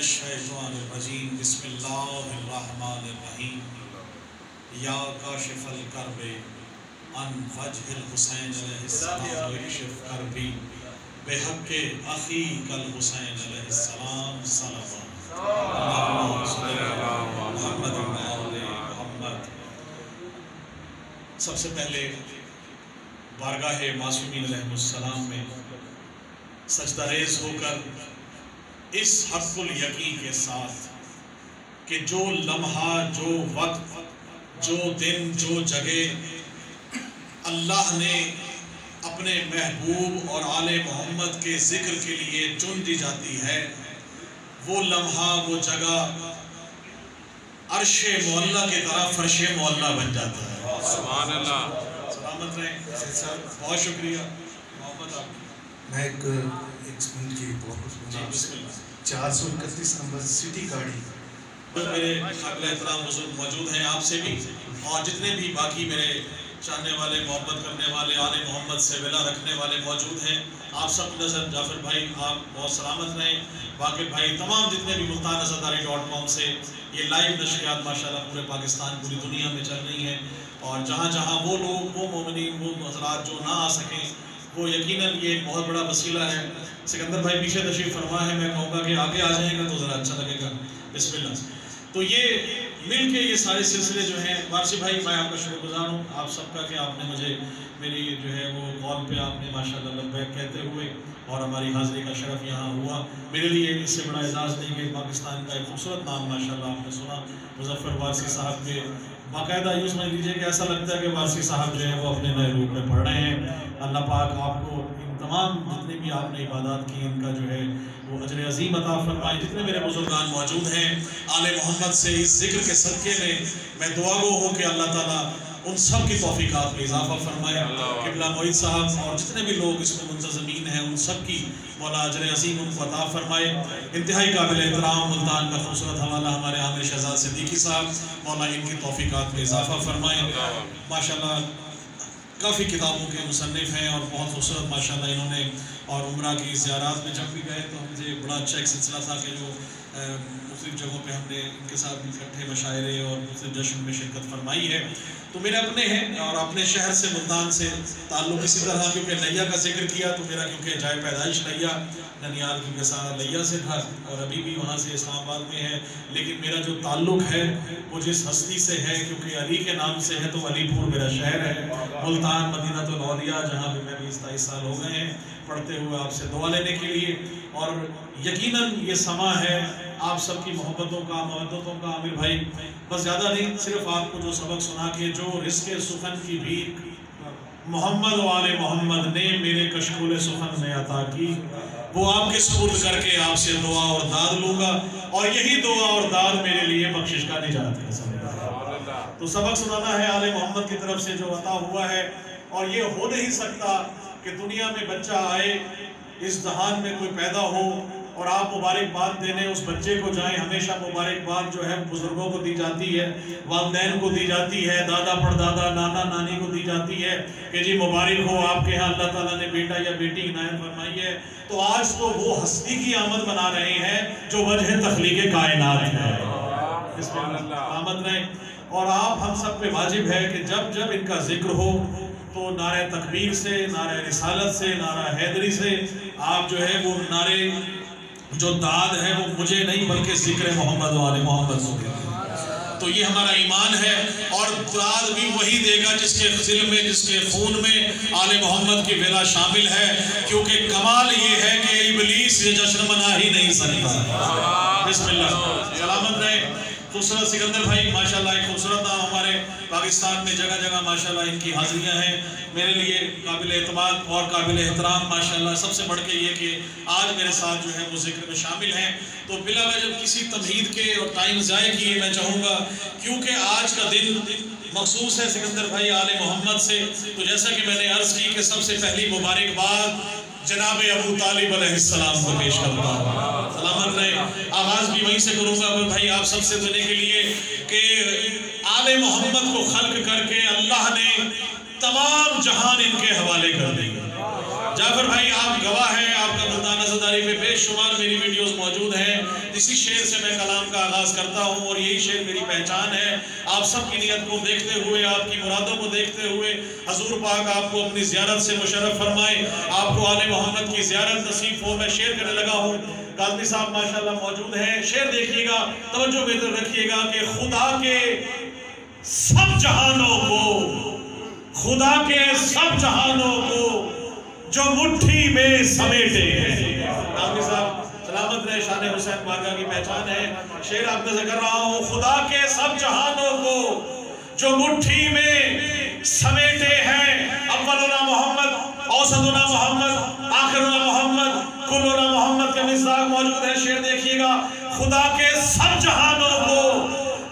الشیطان الرجیم بسم اللہ الرحمن الرحیم یا کاشف الکرب عن وجہ الحسین علیہ السلام اکشف کربی بحق اخیک الحسین علیہ السلام صلوات اللہم صلی اللہ محمد محمد۔ سب سے پہلے بارگاہ معصومین علیہ السلام میں سجدہ ریز ہو کر اس حق الیقین کے ساتھ کہ جو لمحہ، جو وقت، جو دن، جو جگہ اللہ نے اپنے محبوب اور آل محمد کے ذکر کے لیے چن دی جاتی ہے، وہ لمحہ، وہ جگہ عرش معلیٰ کی طرح فرش معلیٰ بن جاتا ہے۔ سبحان اللہ، سلامت رہیں، بہت شکریہ محمد آپ۔ میں ایک منٹ کی بہت 431 نمبر سٹی گاڑی میرے قابل احترام بزرگ موجود ہیں آپ سے بھی، اور جتنے بھی باقی میرے چاہنے والے، محبت کرنے والے، آل محمد سے ولا رکھنے والے موجود ہیں، آپ سب نظر جعفر بھائی آپ بہت سلامت رہیں، واقف بھائی، تمام جتنے بھی multanazardari.com سے یہ لائیو نشریات ماشاءاللہ پورے پاکستان، پوری دنیا میں چل رہی ہیں، اور جہاں جہاں وہ لوگ، وہ مومنین، وہ حضرات جو نہ آ سکیں، وہ یقیناً یہ ایک بہت بڑا وسیلہ ہے۔ سکندر بھائی پیچھے تشریف فرما ہے، میں کہوں گا کہ آگے آ جائیں گا تو ذرا اچھا لگے گا، بسم اللہ۔ تو یہ مل کے یہ سارے سلسلے جو ہیں، وارسی بھائی میں آپ کا شکر گزار ہوں آپ سب کا کہ آپ نے مجھے میری جو ہے وہ کال پہ آپ نے ماشاءاللہ لبیک کہتے ہوئے اور ہماری حاضری کا شرف یہاں ہوا۔ میرے لیے اس سے بڑا اعزاز نہیں کہ پاکستان کا ایک خوبصورت نام ماشاءاللہ آپ نے سنا، مظفر وارسی صاحب کے باقاعدہ یوں سمجھ لیجیے کہ ایسا لگتا ہے کہ وارسی صاحب جو ہیں وہ اپنے نئے روپ میں پڑھ رہے ہیں۔ اللہ پاک آپ کو ان تمام جتنے بھی آپ نے عبادات کی ان کا جو ہے وہ اجر عظیم عطا فرمائے۔ جتنے میرے بزرگان موجود ہیں آل محمد سے اس ذکر کے صدقے میں دعا گو ہوں کہ اللہ تعالیٰ ان سب کی توفیقات میں اضافہ فرمائے۔ قبلہ معید صاحب اور جتنے بھی لوگ اس میں منتظمین ہیں ان سب کی مولا اجر عظیم ان کو عطا فرمائے۔ انتہائی قابل احترام ملتان کا خوبصورت حوالہ ہمارے عامر شہزاد صدیقی صاحب، مولا ان کی توفیقات میں اضافہ فرمائے۔ ماشاءاللہ کافی کتابوں کے مصنف ہیں اور بہت خوبصورت ماشاءاللہ انہوں نے، اور عمرہ کی زیارات میں جب بھی گئے تو مجھے بڑا اچھا ایک سلسلہ تھا کہ جو مختلف جگہوں پہ ہم نے ان کے ساتھ اکٹھے مشاعرے اور مختلف جشن میں شرکت فرمائی ہے۔ تو میرے اپنے ہیں اور اپنے شہر سے ملتان سے تعلق اسی طرح، کیونکہ لیا کا ذکر کیا تو میرا کیونکہ جائے پیدائش لیا، ننیال کیونکہ سارا لیا سے تھا اور ابھی بھی وہاں سے اسلام آباد میں ہے، لیکن میرا جو تعلق ہے وہ جس ہستی سے ہے، کیونکہ علی کے نام سے ہے تو علی پور میرا شہر ہے، ملتان مدینہ الاولیاء، جہاں بھی میں 20-23 سال ہو گئے ہیں پڑھتے ہوئے آپ سے دعا لینے کے لیے۔ اور یقیناً یہ سما ہے آپ سب کی محبتوں کا، مودتوں کا۔ عامر بھائی بس زیادہ نہیں، صرف آپ کو جو سبق سنا کہ جو رزق سخن کی بھیک محمد و آل محمد نے میرے کشکول سخن میں عطا کی، وہ آپ کے سپرد کر کے آپ سے دعا اور داد لوں گا، اور یہی دعا اور داد میرے لیے بخشش کا نجات ہے۔ تو سبق سنانا ہے آل محمد کی طرف سے جو عطا ہوا ہے، اور یہ ہو نہیں سکتا کہ دنیا میں بچہ آئے، اس جہان میں کوئی پیدا ہو اور آپ مبارکباد دینے اس بچے کو جائیں۔ ہمیشہ مبارکباد جو ہے بزرگوں کو دی جاتی ہے، والدین کو دی جاتی ہے، دادا پردادا، نانا نانی کو دی جاتی ہے کہ جی مبارک ہو آپ کے ہاں اللہ تعالیٰ نے بیٹا یا بیٹی عنایت فرمائی ہے۔ تو آج تو وہ ہستی کی آمد منا رہے ہیں جو وجہ تخلیق کائنات ہے۔ اس میں آمد رہے، اور آپ ہم سب پہ واجب ہے کہ جب جب ان کا ذکر ہو تو نعرہ تکبیر سے، نعرہ رسالت سے، نعرہ حیدری سے آپ جو ہے وہ نعرے جو داد ہے وہ مجھے نہیں بلکہ ذکر محمد و آل محمد سے، تو یہ ہمارا ایمان ہے۔ اور داد بھی وہی دے گا جس کے دل میں، جس کے خون میں آل محمد کی ولا شامل ہے، کیونکہ کمال یہ ہے کہ ابلیس یہ جشن منا ہی نہیں سکتا۔ بسم اللہ، سلامت رہے۔ خوبصورت سکندر بھائی ماشاءاللہ ایک خوبصورت نام ہمارے پاکستان میں جگہ جگہ ماشاءاللہ ان کی حاضریاں ہیں، میرے لیے قابل اعتماد اور قابل احترام ماشاءاللہ۔ سب سے بڑھ کے یہ کہ آج میرے ساتھ جو ہے وہ ذکر میں شامل ہیں، تو بلا وجہ کسی تمہید کے اور ٹائم ضائع کیے میں چاہوں گا، کیونکہ آج کا دن مخصوص ہے سکندر بھائی آل محمد سے۔ تو جیسا کہ میں نے عرض کی کہ سب سے پہلی مبارکباد جناب ابو طالب علیہ السلام کو پیش کرتا ہوں۔ سلامت رہے، آغاز بھی وہیں سے کروں گا بھائی آپ سب سے دینے کے لیے کہ آل محمد کو خلق کر کے اللہ نے تمام جہان ان کے حوالے کر دیا۔ جعفر بھائی آپ گواہ ہیں، آپ کا ملتان عزاداری پہ بے شمار میری ویڈیوز موجود ہیں اسی شعر سے میں کلام کا آغاز کرتا ہوں اور یہی شعر میری پہچان ہے. آپ سب کی نیت کو دیکھتے ہوئے, آپ کی مرادوں کو دیکھتے ہوئے, حضور پاک آپ کو اپنی زیارت سے مشرف فرمائے, آپ کو آل محمد کی زیارت نصیب ہو. میں شعر کرنے لگا ہوں. قاضی صاحب ماشاءاللہ موجود ہیں. شعر دیکھیے گا, توجہ بہتر رکھیے گا کہ خدا کے سب جہانوں کو, خدا کے سب جہانوں کو جو مٹھی میں سمیٹے ہیں. قاضی صاحب سلامت رہے, شان حسین بارگاہ کی پہچان ہے. شعر آپ نظر کر رہا ہوں. خدا کے سب جہانوں کو جو مٹھی میں سمیٹے ہیں, اولنا محمد, اوسطنا محمد, آخرنا محمد, کلنا محمد کے مصداق موجود ہے. شعر دیکھیے گا. خدا کے سب جہانوں کو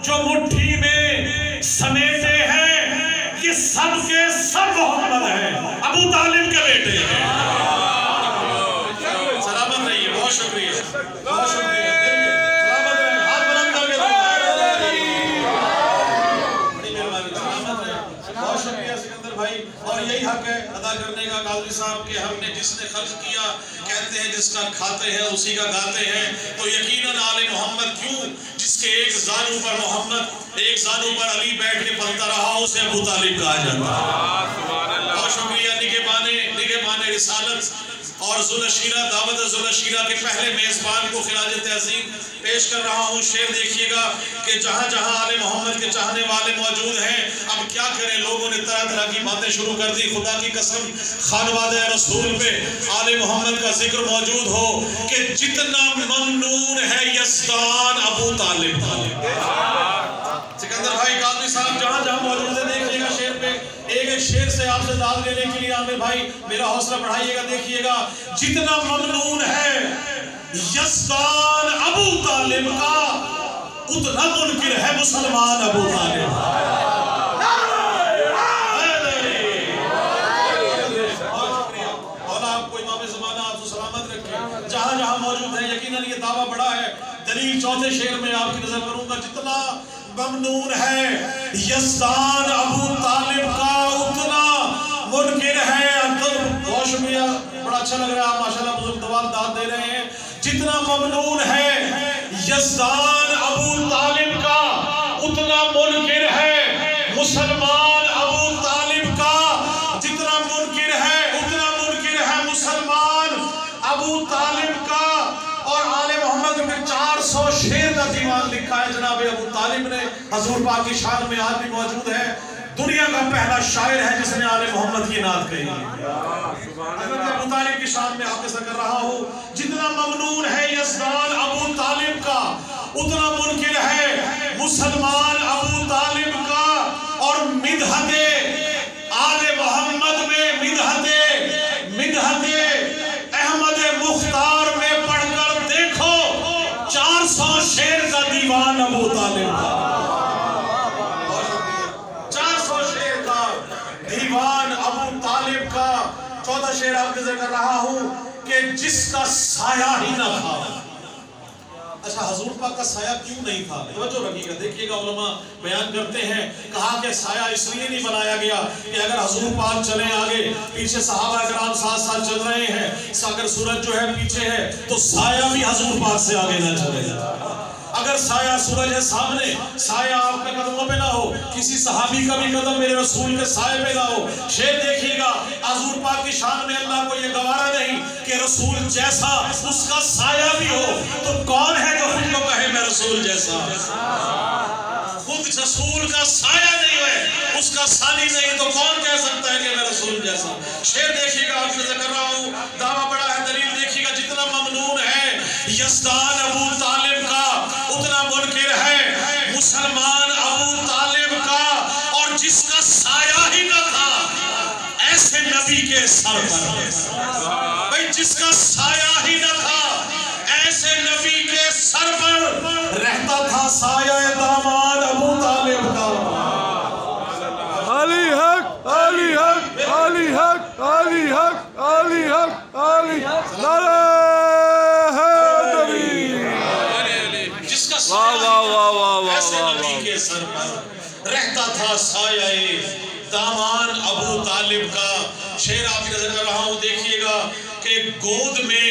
جو مٹھی میں سمیٹے ہیں, یہ سب کے سب محمد ہیں, ابو طالب کے بیٹے ہیں. سلامت رہیے, بہت شکریہ, بہت شکریہ. سلامت رہے, ہاتھ بلند کر کے بڑی مہربانی. سلامت رہے, بہت شکریہ سکندر بھائی. اور یہی حق ہے ادا کرنے کا قاضی صاحب کہ ہم نے جس نے خرچ کیا, کہتے ہیں جس کا کھاتے ہیں اسی کا گاتے ہیں. تو یقیناً آل محمد کیوں, جس کے ایک زانو پر محمد, ایک زانو پر علی بیٹھ کے پڑھتا رہا, اسے ابو طالب کہا جاتا ہے. بہت شکریہ. نگہبان رسالت اور ذوالشیرہ, دعوت ذوالشیرہ کے پہلے میزبان کو خراج تعظیم پیش کر رہا ہوں. شعر دیکھیے گا کہ جہاں جہاں آل محمد کے چاہنے والے موجود ہیں, اب کیا کریں, لوگوں نے طرح طرح کی باتیں شروع کر دی. خدا کی قسم خانوادہ رسول پہ آل محمد کا ذکر موجود ہو کہ جتنا ممنون ہے یزدان ابو طالب. سکندر بھائی, قاضی صاحب جہاں جہاں موجود ہے, دیکھیے گا شعر پہ ایک ایک شعر سے آپ سے داد لینے کے لیے. عامر بھائی میرا حوصلہ بڑھائیے گا. دیکھیے گا, جتنا ممنون ہے یزدان ابو طالب کا, اتنا منکر ہے مسلمان ابو طالب. اور آپ کو امام زمانہ آپ کو سلامت رکھے. جہاں جہاں موجود ہے, یقیناً یہ دعویٰ بڑا ہے. دلیل چوتھے شعر میں آپ کی نظر کروں گا. جتنا ممنون ہے یزدان ابو طالب کا, اتنا منکر ہے. بہت شکریہ, بڑا اچھا لگ رہا ہے, آپ ماشاءاللہ بزرگ دوال داد دے رہے ہیں. جتنا ممنون ہے یزدان ابو طالب کا, اتنا منکر ہے مسلمان ابو طالب کا. جتنا منکر ہے اتنا منکر ہے مسلمان ابو طالب کا. اور آل محمد میں 400 شعر کا دیوان لکھا ہے جناب ابو طالب نے. حضور پاک کی شان میں آج بھی موجود ہے. دنیا کا پہلا شاعر ہے جس نے آل محمد کی نعت کہی. حضرت ابو طالب کی شان میں آپ کے ساتھ کر رہا ہوں. جتنا ممنون ہے یزدان ابو طالب کا, اتنا منکر ہے مسلمان ابو طالب کا. اور مدحت آل محمد میں, مدحت احمد مختار میں پڑھ کر دیکھو, 400 شعر کا دیوان ابو طالب کا. 400 شعر کا دیوان ابو طالب کا. چوتھا شعر آپ ذکر کر رہا ہوں کہ جس کا سایہ ہی نہ تھا. اچھا, حضور پاک کا سایہ کیوں نہیں تھا, توجہ رکھیے گا. دیکھیے گا علماء بیان کرتے ہیں, کہا کہ سایہ اس لیے نہیں بنایا گیا کہ اگر حضور پاک چلیں آگے, پیچھے صحابہ کرام ساتھ ساتھ چل رہے ہیں, اگر سورج جو ہے پیچھے ہے تو سایہ بھی حضور پاک سے آگے نہ چلے. اگر سایہ سورج ہے سامنے, سایہ آپ کے قدموں پہ نہ ہو, کسی صحابی کا بھی قدم میرے رسول کے سائے پہ نہ ہو. شعر دیکھیے گا, حضور پاک کی شان میں اللہ کو یہ گوارا نہیں کہ رسول جیسا اس کا سایہ بھی ہو. تو کون ہے جو خود کو کہے میں رسول جیسا؟ خود رسول کا سایہ نہیں ہے, اس کا ثانی نہیں, تو کون کہہ سکتا ہے کہ میں رسول جیسا؟ شعر دیکھیے گا, آپ سے ذکر رہا ہوں, دعویٰ بڑا ہے. دلیل دیکھیے گا, جتنا ممنون ہے یزدان ابو طالب کا, اتنا منکر ہے مسلمان ابو طالب کا. اور جس کا سایہ ہی نہ تھا ایسے نبی کے سر پر, بھئی جس کا سایہ ہی نہ تھا ایسے نبی کے سر پر رہتا تھا سایہ دامان ابو طالب کا. علی حق, علی حق, علی حق, علی حق, علی حق, علی حق, نعرہ حیدری. جس کا سایہ ایسے نبی کے سر پر رہتا تھا سایہ دامان ابو طالب کا. شعر آپ کی نظر کر رہا ہوں, دیکھیے گا کہ گود میں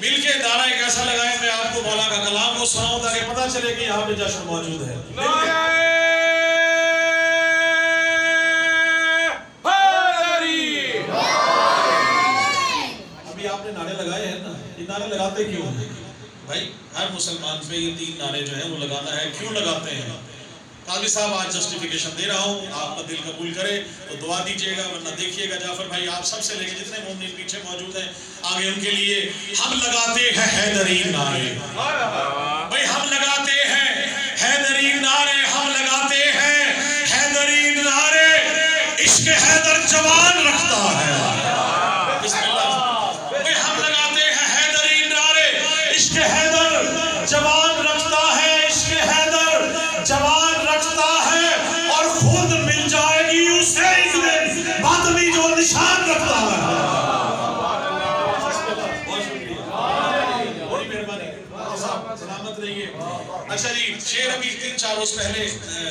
مل کے نعرہ کیسا لگائیں؟ میں آپ کو مولا کا کلام کو سناؤں تاکہ پتہ چلے کہ یہاں پہ جشن موجود ہے. ابھی آپ نے نعرے لگائے ہیں نا، یہ نعرے لگاتے کیوں ہیں بھائی؟ ہر مسلمان پہ یہ 3 نعرے جو ہیں وہ لگانا ہے. کیوں لگاتے ہیں؟ قاضی صاحب آج جسٹیفیکیشن دے رہا ہوں، آپ کا دل قبول کرے تو دعا دیجئے گا، ورنہ دیکھیے گا جعفر بھائی آپ سب سے لے کے جتنے مومنین پیچھے موجود ہیں آگے ان کے لیے ہم لگاتے ہیں حیدری نعرے. بھائی ہم لگاتے ہیں حیدری نعرے، ہم لگاتے ہیں حیدری نعرے. عشق حیدر جوان رکھتا ہے. بسم اللہ. بھئی ہم لگاتے ہیں حیدری نعرے، عشق حیدر جوان رکھتا ہے. عشق حیدر جوان رکھتا ہے اور خود مل جائے گی اسے ایک دن ماتمی جو نشان رکھتا ہے. بہت شکریہ، بڑی مہربانی. سلامت رہیے. اچھا جی، شعر ابھی 3-4 روز پہلے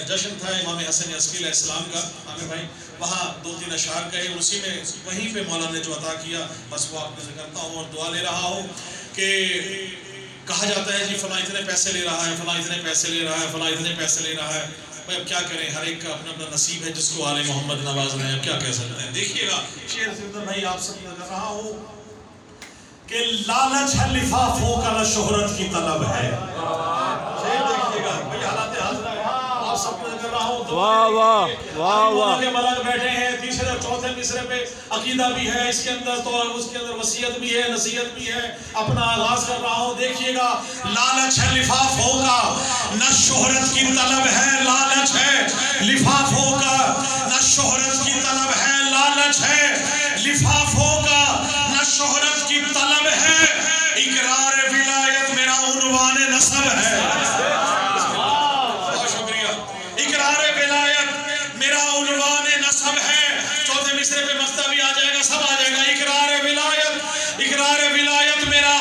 جشن تھا امام حسن عسکری علیہ السلام کا. عامر بھائی وہاں 2-3 اشعار کہے، اسی میں وہیں پہ مولا نے جو عطا کیا بس وہ آپ کو ذکر کرتا ہوں اور دعا لے رہا ہوں کہ کہا جاتا ہے جی فلاں اتنے پیسے لے رہا ہے، فلاں اتنے پیسے لے رہا ہے، فلاں اتنے پیسے لے رہا ہے. بھائی اب کیا کریں، ہر ایک کا اپنا اپنا نصیب ہے. جس کو آل محمد نواز رہے ہیں اب کیا کہہ سکتے ہیں. دیکھیے گا شعر سردر بھائی آپ سب کر رہا ہوں کہ لالچ ہے لفافوں کا نہ شہرت کی طلب ہے. شعر دیکھیے گا بھئی حالات حاضرہ ہے آپ سب کر رہا ہوں. واہ واہ واہ واہ. کے ملک بیٹھے ہیں 3 اور 4 مصرے پہ عقیدہ بھی ہے اس کے اندر، تو اس کے اندر وصیت بھی ہے، نصیحت بھی ہے. اپنا آغاز کر رہا ہوں. دیکھیے گا لالچ ہے لفافوں کا نہ شہرت کی طلب ہے. لالچ ہے لفافوں کا نہ شہرت کی طلب ہے. لالچ ہے لفافوں کا نہ شہرت کی طلب ہے. اقرار ولایت میرا عنوان نسب ہے. بہت شکریہ. اقرار ولایت میرا عنوان نسب ہے. 4 مصرے پہ مقطع بھی آ جائے گا، سب آ جائے گا. اقرار ولایت میرا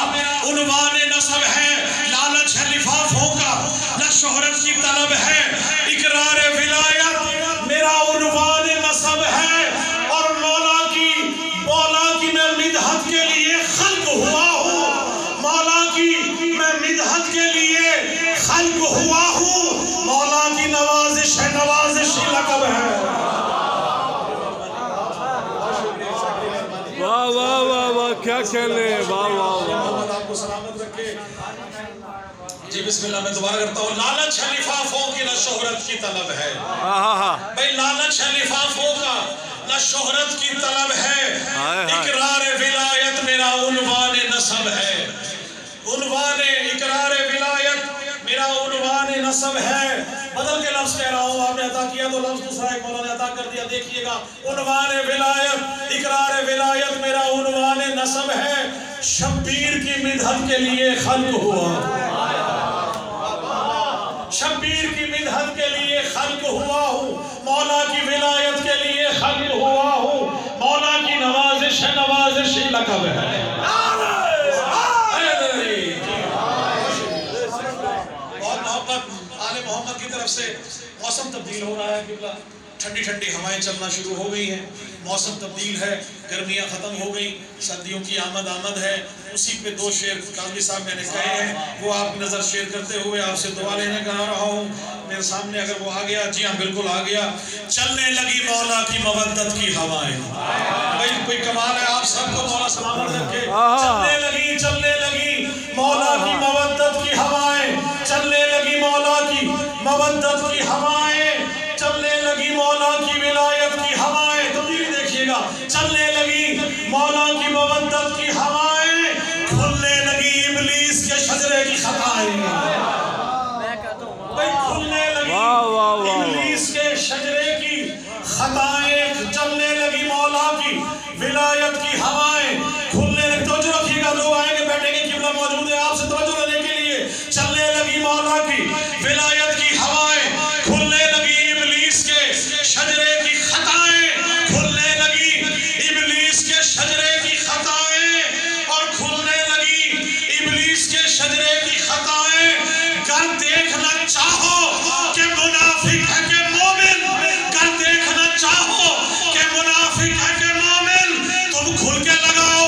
عنوان نسب ہے. لالچ ہے لفافوں کا نہ شہرت کی طلب ہے. اقرار ولایت میرا عنوان نسب ہے. اور مولا کی میں مدحت کے لیے خلق ہوا ہوں. مولا کی میں مدحت کے لیے خلق ہوا ہوں. مولا کی نوازش ہے، نوازش ہی لقب ہے. واہ واہ واہ واہ، کیا کہنے. واہ واہ واہ. آپ کو سلامت رکھے. جی بسم اللہ. میں دوبارہ کرتا ہوں. لالچ ہے لفافوں کی نہ شہرت کی طلب ہے. بھئی لالچ ہے لفافوں کا نہ شہرت کی طلب ہے. اقرار ولایت میرا عنوان نسب ہے. اقرار ولایت میرا عنوان نسب ہے. بدل کے لفظ کہہ رہا ہوں، آپ نے عطا کیا تو لفظ دوسرا ایک مولا نے عطا کر دیا. دیکھیے گا عنوان ولایت، اقرار ولایت میرا عنوان نسب ہے. شبیر کی مدحت کے لیے خلق ہوا. شبیر کی مدحت کے لیے خلق ہوا ہوں. مولا کی ولایت کے لیے خلق ہوا ہوں. مولا کی نوازش ہے، نوازش ہی لقب ہے. بہت محبت آل محمد کی طرف سے. موسم تبدیل ہو رہا ہے قبلہ، ٹھنڈی ٹھنڈی ہوائیں چلنا شروع ہو گئی ہیں. موسم تبدیل ہے، گرمیاں ختم ہو گئی، سردیوں کی آمد ہے. اسی پہ 2 شعر قاضی صاحب میں نے کہے ہیں، وہ آپ کی نظر شیئر کرتے ہوئے آپ سے دعا لینے کا رہا ہوں. میرے سامنے اگر وہ آ گیا، جی ہاں بالکل آ گیا. چلنے لگی مولا کی مودت کی ہوائیں. بھائی کوئی کمال ہے. آپ سب کو مولا سلامت رکھے. چلنے لگی مولا کی مودت کی ہوائیں. چلنے لگی مولا کی مودت کی ہوائیں. چلنے لگی مولا کی ولایت کی ہوائیں. تبدیلی دیکھیے گا. چلنے لگی مولا کی مودت کی ہوائیں. کھلنے لگی ابلیس کے شجرے کی خطائیں. کھلنے لگی ابلیس کے شجرے کی خطائیں. چلنے لگی مولا کی ولایت کی ہوائیں. کھلنے لگی. توجہ رکھیے گا، لوگ آئیں گے بیٹھیں گے، قبلہ موجود ہے آپ سے توجہ لینے کے لیے. چلنے لگی مولا کی ولایت کی ہوائیں. کھلنے لگی ابلیس کے شجرے کی خطائیں. کھلنے لگی ابلیس کے شجرے کی خطائیں. اور کھلنے لگی ابلیس کے شجرے کی خطائیں. گر دیکھنا چاہو کہ منافق ہے کہ مومن. گر دیکھنا چاہو کہ منافق ہے کہ مومن. تم کھل کے لگاؤ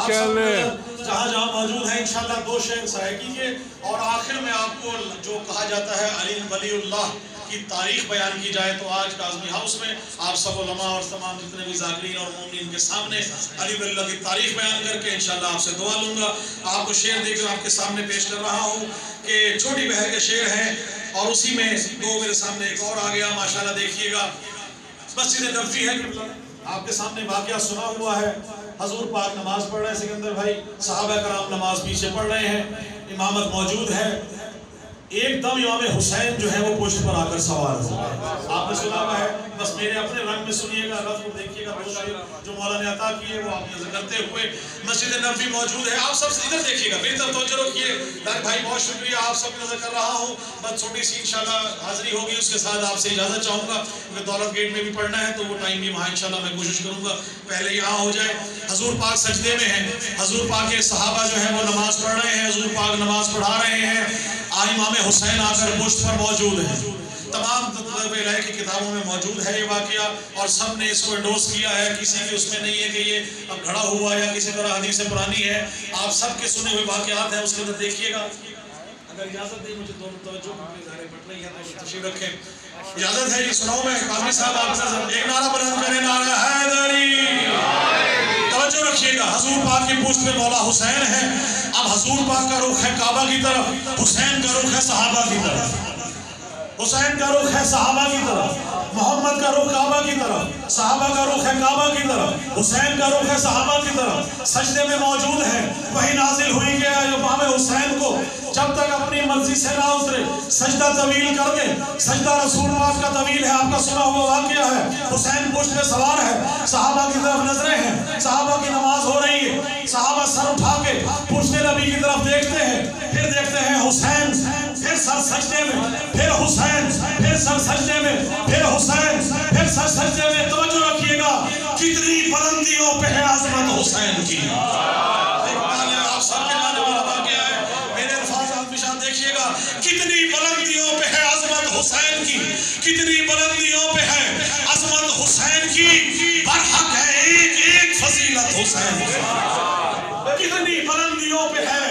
جہاں جہاں موجود ہیں انشاءاللہ 2 شعر سائے کیجئے، اور آخر میں آپ کو جو کہا جاتا ہے علی ولی اللہ کی تاریخ بیان کی جائے تو آج کاظمی ہاؤس میں آپ سب علماء اور تمام جتنے بھی ذاکرین اور مومنین کے سامنے علی ولی اللہ کی تاریخ بیان کر کے انشاءاللہ آپ سے دعا لوں گا۔ آپ کو شعر دے کر آپ کے سامنے پیش کر رہا ہوں کہ چھوٹی بہر کے شعر ہیں، اور اسی میں 2 میرے سامنے ایک اور آ گیا، ماشاءاللہ دیکھیے گا۔ مسجد نبوی ہے، آپ کے سامنے واقعہ سنا ہوا ہے، حضور پاک نماز پڑھ رہے ہیں، سکندر بھائی صحابہ کرام نماز پیچھے پڑھ رہے ہیں، امامت موجود ہے، ایک دم امام حسین جو ہے وہ پشت پر آ کر سوار ہو گئے۔ آپ نے سنا ہوا ہے، بس میرے اپنے رنگ میں سنیے گا، لفظ دیکھیے گا، جو مولا نے عطا کیے وہ آپ نظر کرتے ہوئے مسجد نبوی موجود ہے۔ آپ سب ادھر دیکھیے گا، میری طرف توجہ رکھیے، ڈاکٹر بھائی بہت شکریہ، آپ سب نظر کر رہا ہوں، بس چھوٹی سی انشاءاللہ حاضری ہوگی، اس کے ساتھ آپ سے اجازت چاہوں گا، کیونکہ دولت گیٹ میں بھی پڑھنا ہے تو وہ ٹائم بھی وہاں انشاءاللہ میں کوشش کروں گا پہلے یہاں ہو جائے۔ حضور پاک سجدے میں ہیں، حضور پاک کے صحابہ جو ہیں وہ نماز پڑھ رہے ہیں، حضور پاک نماز پڑھا رہے ہیں، امام حسین آ کر پشت پر موجود ہیں۔ تمام طلب الہی کی کتابوں میں موجود ہے یہ واقعہ، اور سب نے اس کو انڈوس کیا ہے، کسی کی اس میں نہیں ہے کہ یہ اب گھڑا ہوا یا کسی طرح حدیث پرانی ہے، آپ سب کے سنے ہوئے واقعات ہیں، اس کے اندر دیکھیے گا۔ اگر اجازت دیں مجھے دونوں توجہ ظاہر پڑ رہی ہے تو تشریف رکھیں، اجازت ہے یہ سناؤں میں، قاضی صاحب آپ سے ایک نعرہ بلند کریں، نعرہ حیدری، توجہ رکھیے گا۔ حضور پاک کی پشت پہ مولا حسین ہے، اب حضور پاک کا رخ ہے کعبہ کی طرف، حسین کا رخ ہے صحابہ کی طرف، حسین کا رخ ہے صحابہ کی طرف، محمد کا رخ کعبہ کی طرف، صحابہ کا رخ ہے کعبہ کی طرف، حسین کا رخ ہے صحابہ کی طرف، سجدے میں موجود ہے، وہی نازل ہوئی کہ امام حسین کو جب تک اپنی مرضی سے نہ اترے سجدہ طویل کر دے، سجدہ رسول پاک کا طویل ہے، آپ کا سنا ہوا واقعہ ہے، حسین پشت پہ سوار ہے، صحابہ کی طرف نظریں ہیں، صحابہ کی نماز ہو رہی ہے، صحابہ سر اٹھا کے پشت نبی کی طرف دیکھتے ہیں، پھر دیکھتے ہیں حسین، پھر سر سجدے میں، پھر حسین، پھر سر سجدے میں، پھر حسین، پھر سر سجدے میں، توجہ رکھیے گا، کتنی بلندیوں پہ ہے عظمت حسین کی، آپ سب کے لانے والا واقعہ ہے، میرے الفاظ آپ نشان دیکھیے گا، کتنی بلندیوں پہ ہے عظمت حسین کی، کتنی بلندیوں پہ ہے عظمت حسین کی، برحق ہے ایک ایک فضیلت حسین کی، کتنی بلندیوں پہ ہے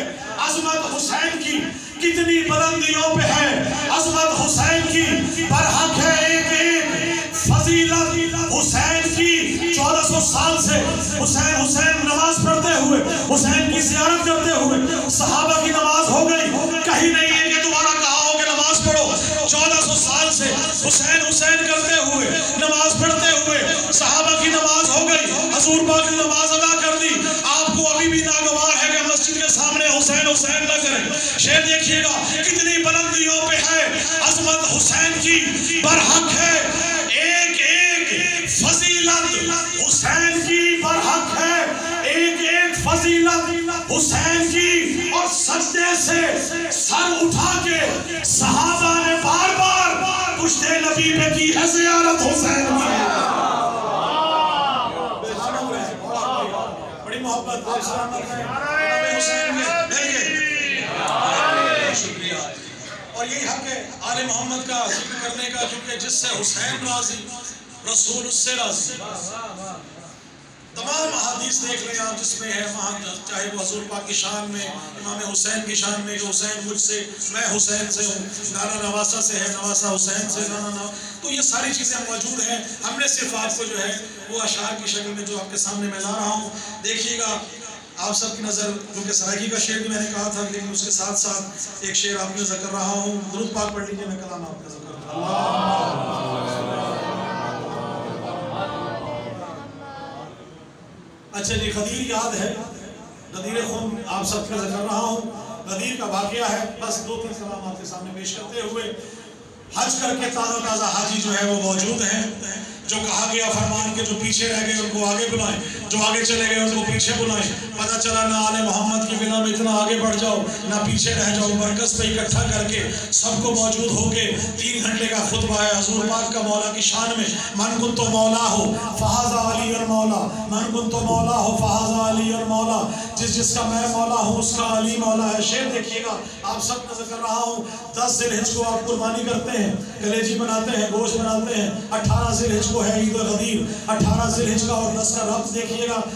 عظمت حسین کی، کتنی بلندیوں پہ ہے عظمت حسین کی، برحق ہے ایک ایک فضیلت حسین کی۔ 1400 سال سے حسین نماز پڑھتے ہوئے، حسین کی زیارت کرتے ہوئے، صحابہ کی نماز ہو گئی، کہیں نہیں ہے کہ دوبارہ کہا ہو کہ نماز پڑھو، 1400 سال سے حسین کرتے ہوئے، نماز پڑھتے ہوئے، صحابہ کی نماز ہو گئی، حضور پاک نے نماز ادا کر دی، آپ کو ابھی بھی ناگوار ہے کہ مسجد کے سامنے حسین نہ کریں۔ شعر دیکھیے گا، کتنی بلندیوں پہ ہے عظمت حسین کی، برحق ہے ایک ایک فضیلت حسین کی، برحق ہے ایک ایک فضیلت حسین کی۔ اور سجدے سے سر اٹھا کے صحابہ نے بار بار پشت نبی پہ کی ہے زیارت حسین کی، بڑی محبت حسین میں مل گئے، شکریہ۔ اور یہی حق ہے آل محمد کا ذکر کرنے کا، کیونکہ جس سے حسین راضی رسول اس سے راضی۔ تمام احادیث دیکھ لیں آپ جس میں ہے، وہاں چاہے وہ حضور پاک کی شان میں، امام حسین کی شان میں کہ حسین مجھ سے، میں حسین سے ہوں، نانا نواسہ سے ہے، نواسہ حسین سے، نانا، تو یہ ساری چیزیں موجود ہیں۔ ہم نے صرف آپ کو جو ہے وہ اشعار کی شکل میں جو آپ کے سامنے میں لا رہا ہوں، دیکھیے گا آپ سب کی نظر، کیونکہ سرائکی کا شعر بھی میں نے کہا تھا، لیکن اس کے ساتھ ساتھ ایک شعر آپ کی نظر کر رہا ہوں، درود پاک پڑھ لیجئے، میں کلام آپ کا ذکر کرتا ہوں۔ اچھا جی، غدیر یاد ہے، غدیر خون آپ سب کا ذکر رہا ہوں، غدیر کا واقعہ ہے، بس 2-3 کلام آپ کے سامنے پیش کرتے ہوئے، حج کر کے تازہ حاجی جو ہے وہ موجود ہیں، جو کہا گیا فرمان کے جو پیچھے رہ گئے ان کو آگے بلائیں، جو آگے چلے گئے ان کو پیچھے بلائیں، پتہ چلا نہ آل محمد کی بنا میں اتنا آگے بڑھ جاؤ نہ پیچھے رہ جاؤ، مرکز پہ اکٹھا کر کے سب کو موجود ہو کے 3 گھنٹے کا خطبہ ہے حضور پاک کا مولا کی شان میں، من کنت مولا ہو فہذا علی المولا، من کنت مولا ہو فہذا علی المولا، جس کا میں مولا ہوں اس کا علی مولا ہے۔ شعر دیکھیے گا، آپ سب نظر کر رہا ہوں، 10 ذی الحجہ کو آپ قربانی کرتے ہیں، کلیجی بناتے ہیں، گوشت بناتے ہیں، 18 ذی الحجہ کو ہے عید غدیر، 18 ذی الحجہ کا اور 10 کا ربط دیکھیے گا۔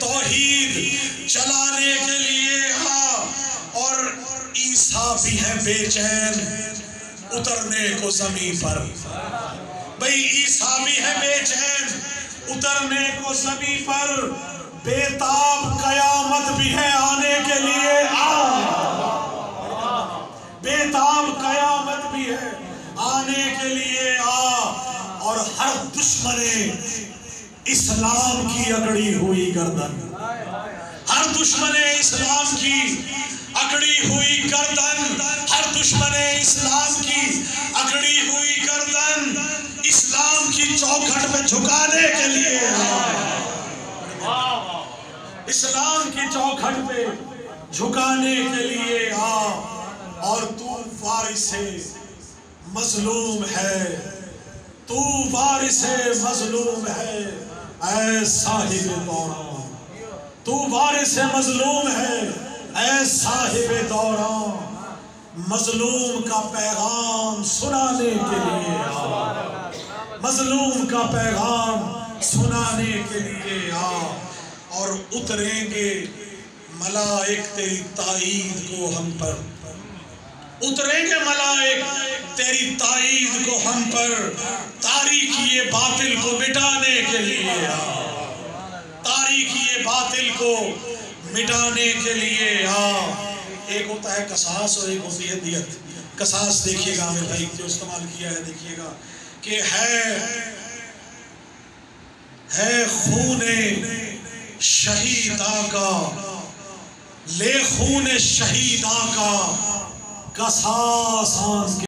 توحید چلانے کے لیے آ، اور عیسیٰ بھی ہے بے چین اترنے کو زمین پر. بھئی عیسیٰ بھی ہے بے چین اترنے کو زمین پر، بےتاب قیامت بھی ہے آنے کے لیے آ، بےتاب قیامت بھی ہے آنے کے لیے آ. اور ہر دشمن اسلام کی اکڑی ہوئی گردن، ہر دشمن اسلام کی اکڑی ہوئی گردن، ہر دشمن اسلام کی اکڑی ہوئی گردن اسلام کی چوکھٹ پہ جھکانے کے لیے، اسلام کی چوکھٹ پہ جھکانے کے لیے آ. اور تو وارث مظلوم ہے، تو وارث مظلوم ہے اے صاحب دوران، تو وارث مظلوم ہے اے صاحب دوران، مظلوم کا پیغام سنانے کے لیے آ، مظلوم کا پیغام سنانے کے لیے آ. اور اتریں گے ملائک تیری تائید کو ہم پر، اتریں گے ملائک تیری تائید کو ہم پر، تاریکی باطل کو مٹانے کے لیے آ، تاریکی باطل کو مٹانے کے لیے آ. ایک ہوتا ہے قصاص اور ایک ہوتی ہے دیت. قصاص دیکھیے گا عامر بھائی جو استعمال کیا ہے، دیکھیے گا کہ ہے خون شہیداں کا، لے خون شہیداں کا قصاص آن کے